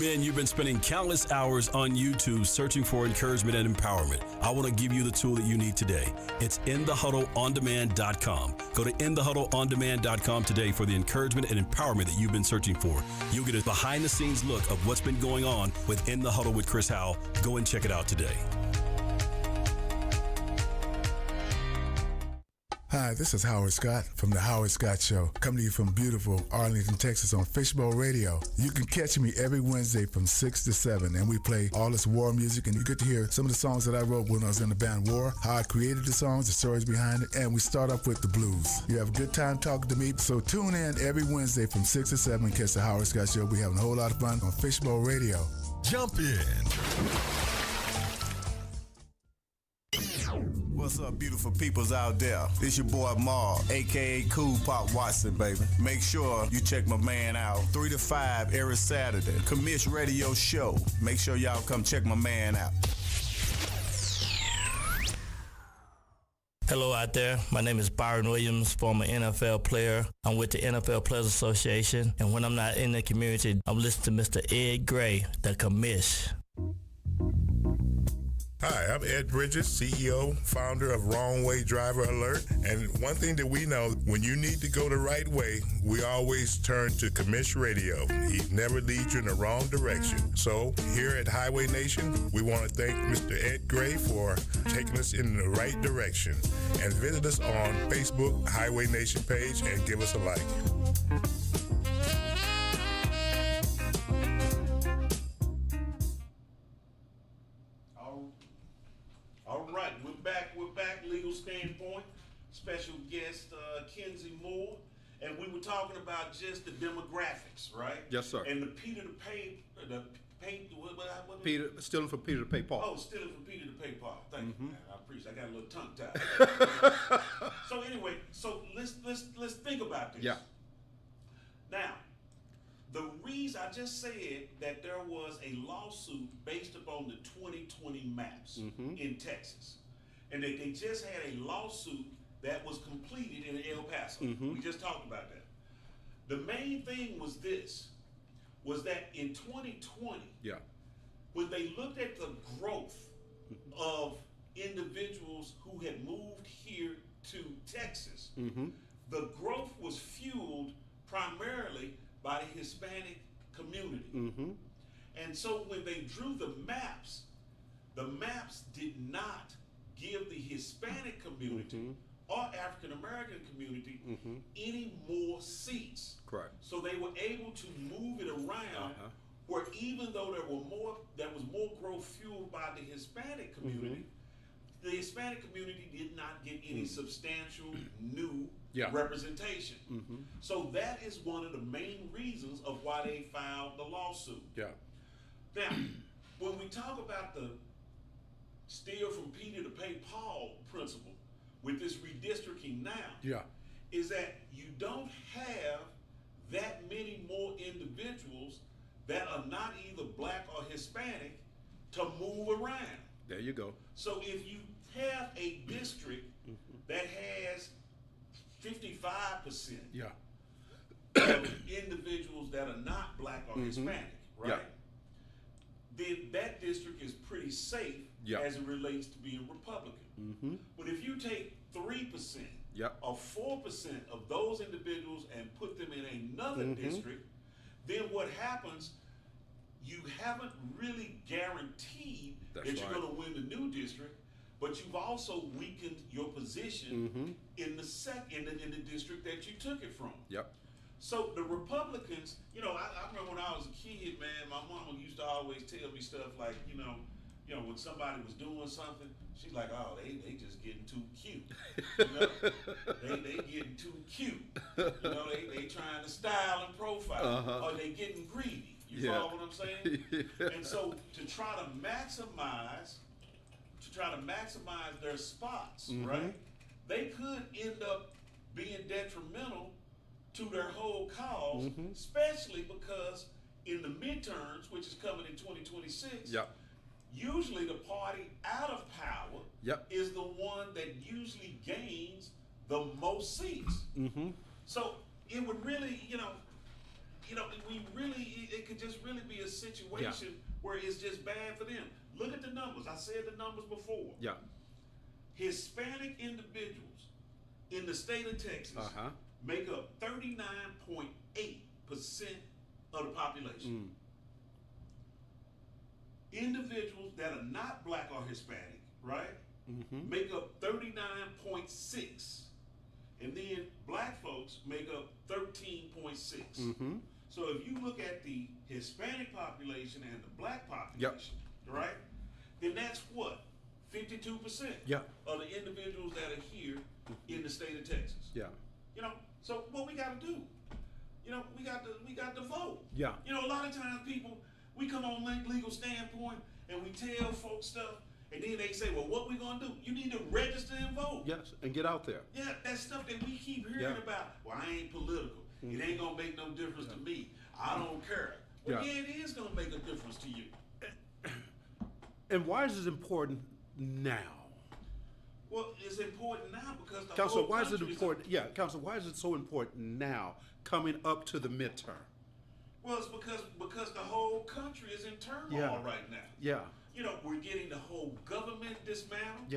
Men, you've been spending countless hours on YouTube searching for encouragement and empowerment. I want to give you the tool that you need today. It's InTheHuddleOnDemand.com. Go to InTheHuddleOnDemand.com today for the encouragement and empowerment that you've been searching for. You'll get a behind-the-scenes look of what's been going on with In the Huddle with Chris Howell. Go and check it out today. Hi, this is Howard Scott from The Howard Scott Show, coming to you from beautiful Arlington, Texas on Fishbowl Radio. You can catch me every Wednesday from 6 to 7, and we play all this war music, and you get to hear some of the songs that I wrote when I was in the band War, how I created the songs, the stories behind it, and we start off with the blues. You have a good time talking to me, so tune in every Wednesday from 6 to 7 and catch The Howard Scott Show. We're having a whole lot of fun on Fishbowl Radio. Jump in. What's up, beautiful peoples out there? It's your boy Marv, a.k.a. Cool Pop Watson, baby. Make sure you check my man out 3 to 5 every Saturday. Commish Radio Show. Make sure y'all come check my man out. Hello out there. My name is Byron Williams, former NFL player. I'm with the NFL Players Association, and when I'm not in the community, I'm listening to Mr. Ed Gray, the Commish. Hi, I'm Ed Bridges, CEO, founder of Wrong Way Driver Alert. And one thing that we know, when you need to go the right way, we always turn to Commish Radio. He never leads you in the wrong direction. So here at Highway Nation, we want to thank Mr. Ed Gray for taking us in the right direction. And visit us on Facebook, Highway Nation page, and give us a like. Legal Standpoint, special guest Kenzie Moore, and we were talking about just the demographics, right? Yes, sir. And the Peter to pay, what Peter, stealing from Peter to pay Paul. Oh, stealing from Peter to pay Paul. Thank you, man. I appreciate it. I got a little tongue tied. So anyway, let's think about this. Yeah. Now, the reason I just said that there was a lawsuit based upon the 2020 maps in Texas. And they just had a lawsuit that was completed in El Paso. We just talked about that. The main thing was this, was that in 2020, when they looked at the growth of individuals who had moved here to Texas, the growth was fueled primarily by the Hispanic community. And so when they drew the maps did not give the Hispanic community or African American community any more seats. Correct. So they were able to move it around where even though there was more growth fueled by the Hispanic community, the Hispanic community did not get any substantial new representation. So that is one of the main reasons of why they filed the lawsuit. Yeah. Now, when we talk about the steal from Peter to pay Paul principle with this redistricting now, is that you don't have that many more individuals that are not either black or Hispanic to move around. There you go. So if you have a district that has 55% of individuals that are not black or Hispanic, right? Then that district is pretty safe as it relates to being Republican. But if you take 3% or 4% of those individuals and put them in another district, then what happens, you haven't really guaranteed that you're going to win the new district, but you've also weakened your position in the district that you took it from. So the Republicans, you know, I remember when I was a kid, man, my mama used to always tell me stuff like, you know, when somebody was doing something, she's like, oh, they just getting too cute. You know? they getting too cute. You know, they trying to style and profile, or they getting greedy. You follow what I'm saying? And so to try to maximize their spots, right? They could end up being detrimental to their whole cause, especially because in the midterms, which is coming in 2026, usually the party out of power is the one that usually gains the most seats. So it would really, it could just really be a situation where it's just bad for them. Look at the numbers. I said the numbers before. Hispanic individuals in the state of Texas make up 39.8% of the population. Individuals that are not black or Hispanic, right, make up 39.6%. And then black folks make up 13.6%. So if you look at the Hispanic population and the black population, right, then that's what? 52% of the individuals that are here in the state of Texas. You know, so what we got to do? You know, we got to vote. You know, a lot of times people, we come on legal standpoint and we tell folks stuff, and then they say, well, what we gonna do? You need to register and vote. And get out there. That's stuff that we keep hearing about. Well, I ain't political. It ain't gonna make no difference to me. I don't care. Well, it is gonna make a difference to you. And why is this important now? Well, it's important now because the Council, whole why is it country important? Council, why is it so important now, coming up to the midterm? Well, it's because the whole country is in turmoil right now. You know, we're getting the whole government dismantled.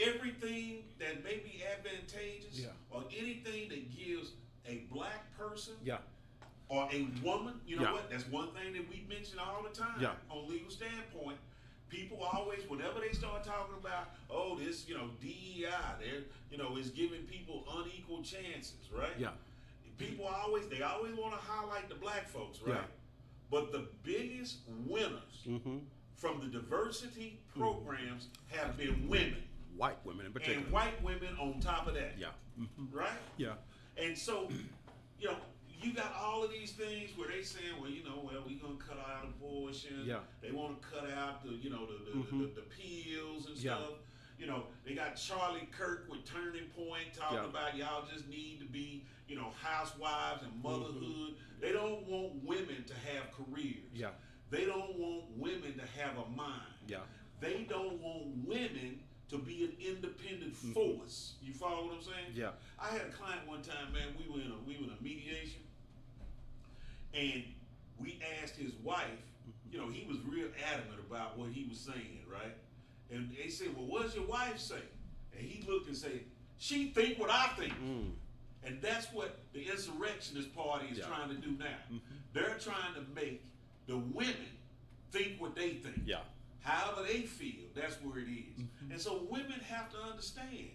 Everything that may be advantageous or anything that gives a black person or a woman, you know what? That's one thing that we mention all the time on legal standpoint. People always, whenever they start talking about, oh, this, you know, DEI, they're, you know, is giving people unequal chances, right? People always want to highlight the black folks, right? But the biggest winners from the diversity programs have been women. White women in particular. And white women on top of that. Right? And so, you know, you got all of these things where they saying, well, you know, well, we're gonna cut out abortion. They want to cut out the, you know, the pills and stuff. You know, they got Charlie Kirk with Turning Point talking about y'all just need to be, you know, housewives and motherhood. They don't want women to have careers. They don't want women to have a mind. They don't want women to be an independent force. You follow what I'm saying? I had a client one time, man. We were in a mediation, and we asked his wife. You know, he was real adamant about what he was saying, right? And they said, "Well, what does your wife say?" And he looked and said, "She think what I think." And that's what the insurrectionist party is trying to do now. They're trying to make the women think what they think. However they feel, that's where it is. And so women have to understand.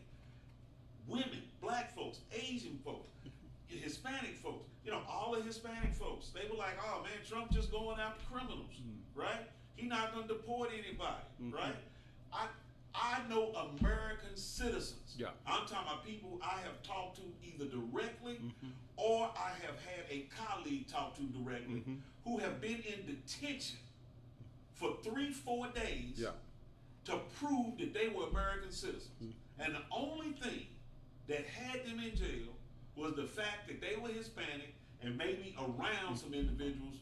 Women, black folks, Asian folks, Hispanic folks, you know, all the Hispanic folks, they were like, oh man, Trump just going after criminals, right? He not gonna deport anybody, right? I know American citizens. I'm talking about people I have talked to either directly or I have had a colleague talk to directly who have been in detention for 3-4 days to prove that they were American citizens. And the only thing that had them in jail was the fact that they were Hispanic and maybe around some individuals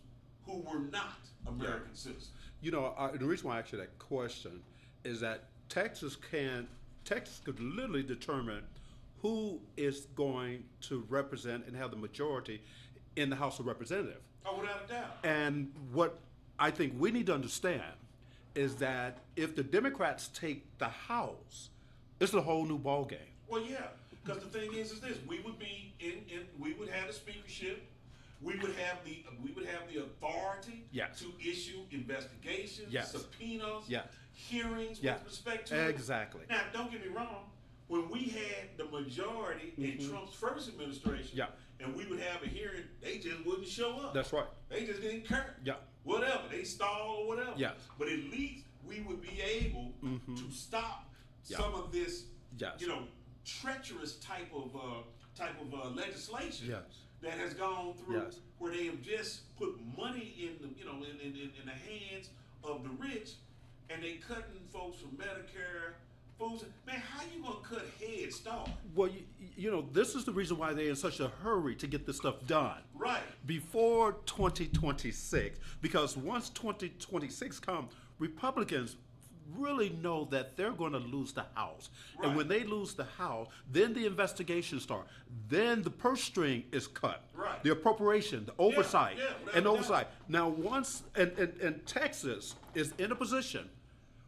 who were not American citizens. You know, the reason why I asked you that question is that Texas could literally determine who is going to represent and have the majority in the House of Representatives. Oh, without a doubt. And what I think we need to understand is that if the Democrats take the House, it's a whole new ball game. Well, yeah, because the thing is this: we would be we would have the speakership, we would have the authority to issue investigations, subpoenas, hearings with respect to exactly. Now, don't get me wrong. When we had the majority in Trump's first administration, and we would have a hearing, they just wouldn't show up. That's right. They just didn't care. Whatever. They stalled or whatever. But at least we would be able to stop some of this, treacherous type of legislation that has gone through, where they have just put money in the hands of the rich, and they cutting folks from Medicare. Man, how you gonna cut Head Start? Well, this is the reason why they're in such a hurry to get this stuff done. Right. Before 2026, because once 2026 comes, Republicans really know that they're going to lose the House. Right. And when they lose the House, then the investigations start. Then the purse string is cut. Right. The appropriation, the oversight, and oversight. Doubt. Now, once, and Texas is in a position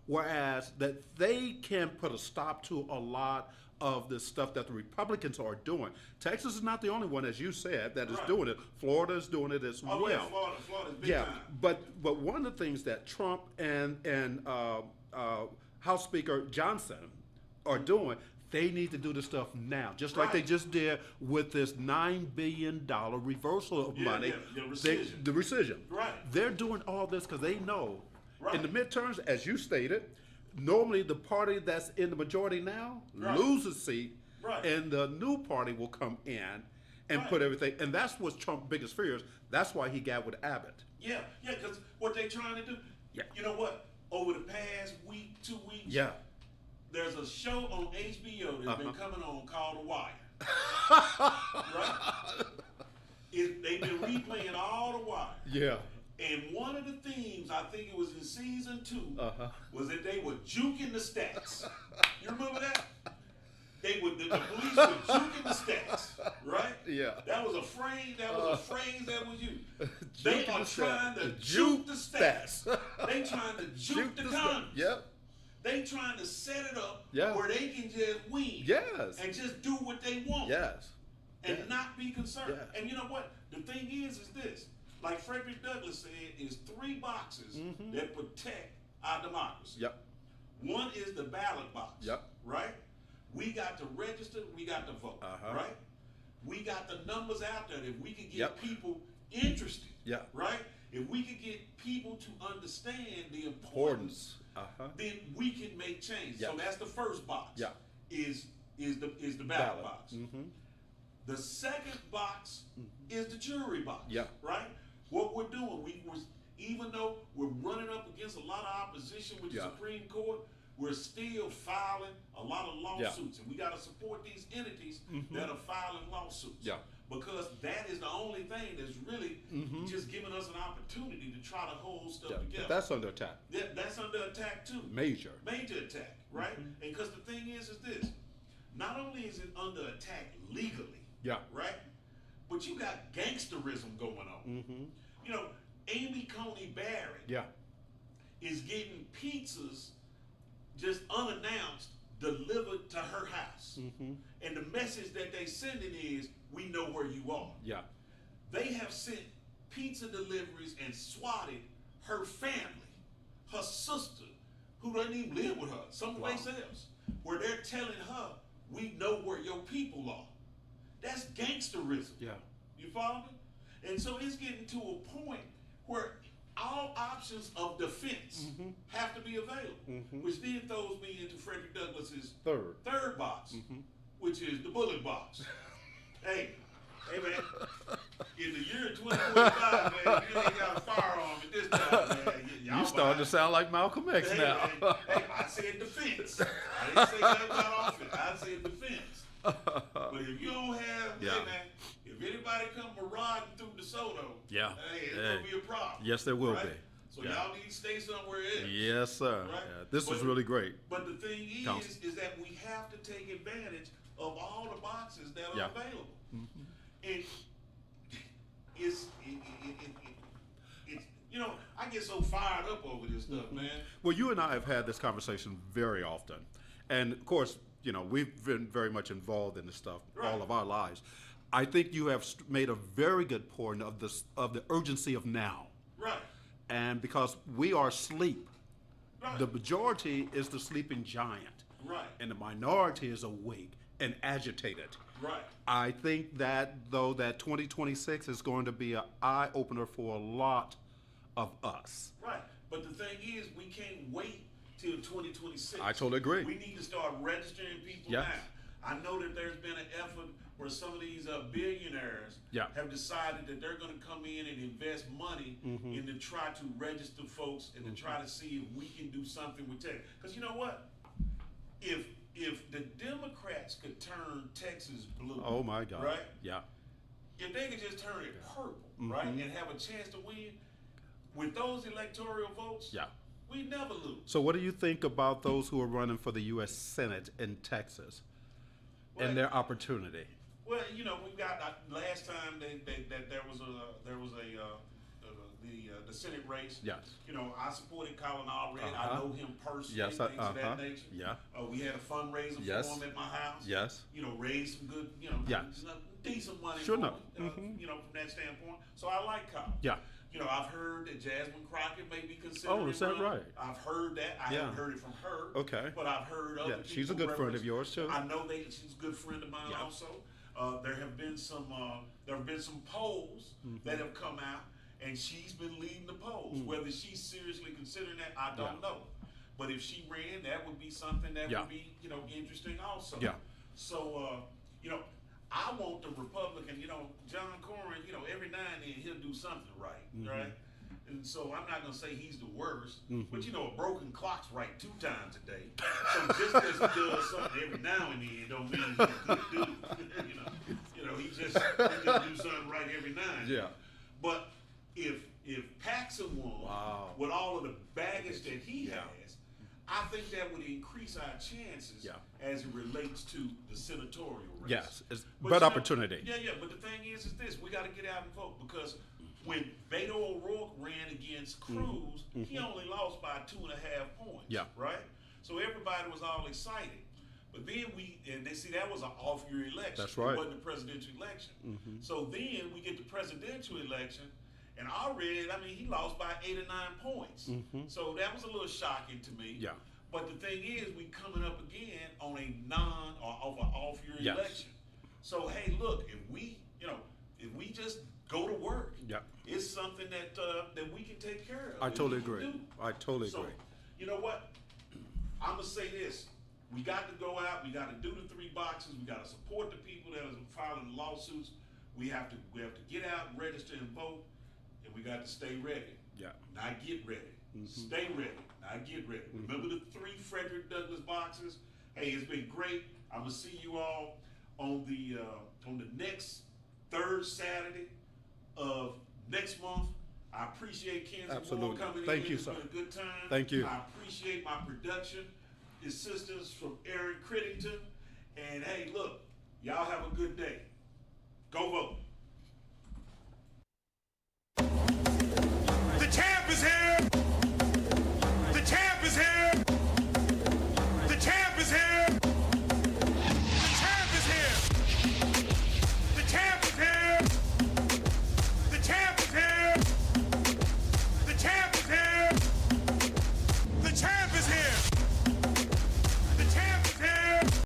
whereas that they can put a stop to a lot of the stuff that the Republicans are doing. Texas is not the only one, as you said, that is doing it. Florida is doing it as well. Yeah, Florida's big time. But one of the things that Trump and House Speaker Johnson are doing, they need to do this stuff now, just like they just did with this $9 billion reversal of money. The rescission. Right. They're doing all this because they know in the midterms, as you stated, normally the party that's in the majority now loses a seat, and the new party will come in and put everything. And that's what Trump's biggest fear is. That's why he got with Abbott. Yeah, because what they're trying to do, you know what? Over the past week, 2 weeks, there's a show on HBO that's been coming on called The Wire. They've been replaying all The Wire. Yeah. And one of the themes, I think it was in season 2, was that they were juking the stats. You remember that? The police were juking the stats, right? Yeah. That was a phrase that was used. They are trying to juke the stats. They trying to juke the Congress. Yep. They trying to set it up where they can just win. Yes. And just do what they want. Yes. And not be concerned. And you know what? The thing is this. Like Frederick Douglass said, is 3 boxes that protect our democracy. Yep. One is the ballot box. Yep. Right? We got to register, we got to vote. Right? We got the numbers out there that we could get people interested. Right? If we could get people to understand the importance, then we can make change. So that's the first box. Is the ballot box. The second box is the jury box. Right? What we're doing, even though we're running up against a lot of opposition with the Supreme Court, we're still filing a lot of lawsuits. And we got to support these entities that are filing lawsuits. Because that is the only thing that's really just giving us an opportunity to try to hold stuff together. That's under attack. That's under attack too. Major attack, right? And because the thing is this, not only is it under attack legally, right? But you got gangsterism going on. You know, Amy Coney Barrett is getting pizzas just unannounced delivered to her house. And the message that they sending is, we know where you are. They have sent pizza deliveries and swatted her family, her sister, who doesn't even live with her, someplace else, where they're telling her, we know where your people are. That's gangsterism. You follow me? And so it's getting to a point where all options of defense have to be available, which then throws me into Frederick Douglass's third box, which is the bullet box. Hey man, in the year 2025, man, you ain't got a firearm at this time, man. You starting to sound like Malcolm X now. Hey, I said defense. I didn't say nothing about offense. I said defense. But if you don't have, hey, man, if anybody come marauding through DeSoto, hey, it's going to be a problem. Yes, there will be. So y'all need to stay somewhere else. Yes, sir. Right? This is really great. But the thing is that we have to take advantage of all the boxes that are available. Mm-hmm. And it's you know, I get so fired up over this stuff, man. Well, you and I have had this conversation very often. And, of course, you know, we've been very much involved in this stuff all of our lives. I think you have made a very good point of the urgency of now. Right. And because we are asleep, the majority is the sleeping giant. Right. And the minority is awake and agitated. Right. I think that, though, that 2026 is going to be an eye-opener for a lot of us. Right. But the thing is, we can't wait till 2026. I totally agree. We need to start registering people now. I know that there's been an effort where some of these billionaires have decided that they're going to come in and invest money and to try to register folks and to try to see if we can do something with Texas. Because you know what? If the Democrats could turn Texas blue, oh my God, right? Yeah. If they could just turn it purple, right, and have a chance to win with those electoral votes, we never lose. So, what do you think about those who are running for the U.S. Senate in Texas and their opportunity? Well, you know, we've got last time that there was the Senate race. Yes. You know, I supported Colin already. I know him personally. Yes. Things of that nature. Yeah. We had a fundraiser for him at my house. Yes. You know, raised some good, decent money. Sure for enough. him, you know, from that standpoint. So I like Colin. Yeah. You know, I've heard that Jasmine Crockett may be considering. Oh, is that right? I've heard that. I haven't heard it from her. Okay. But I've heard other people. She's a good friend of yours too. I know she's a good friend of mine also. There have been some polls that have come out, and she's been leading the polls. Whether she's seriously considering that, I don't know. But if she ran, that would be something that would be, you know, interesting also. Yeah. So, you know, I want the Republican, you know, John Cornyn, you know, every now and then he'll do something right, right? And so I'm not going to say he's the worst, but, you know, a broken clock's right 2 times a day. So just because he does something every now and then don't mean he's a good dude. you know, he just do something right every now and then. Yeah. But if Paxson won with all of the baggage that he has, I think that would increase our chances as it relates to the senatorial race. Yes, it's better opportunity. But the thing is this: we got to get out and vote, because when Beto O'Rourke ran against Cruz, he only lost by 2.5 points. Yeah. Right. So everybody was all excited, but then that was an off-year election. That's right. It wasn't a presidential election. So then we get the presidential election. And already, I mean, he lost by 8 or 9 points. So that was a little shocking to me. Yeah. But the thing is, we coming up again on a off-year election. So hey, look, if we just go to work, it's something that we can take care of. I totally agree. I totally agree. You know what? I'm gonna say this: we got to go out. We got to do the 3 boxes. We got to support the people that are filing lawsuits. We have to get out and register and vote. And we got to stay ready. Not get ready. Stay ready. Not get ready. Remember the 3 Frederick Douglass boxes? Hey, it's been great. I'm gonna see you all on the next 3rd Saturday of next month. I appreciate Kenzie Moore coming in. Thank you, it's sir. been a good time. Thank you. I appreciate my production assistance from Aaron Crittenden. And hey, look, y'all have a good day. Go vote.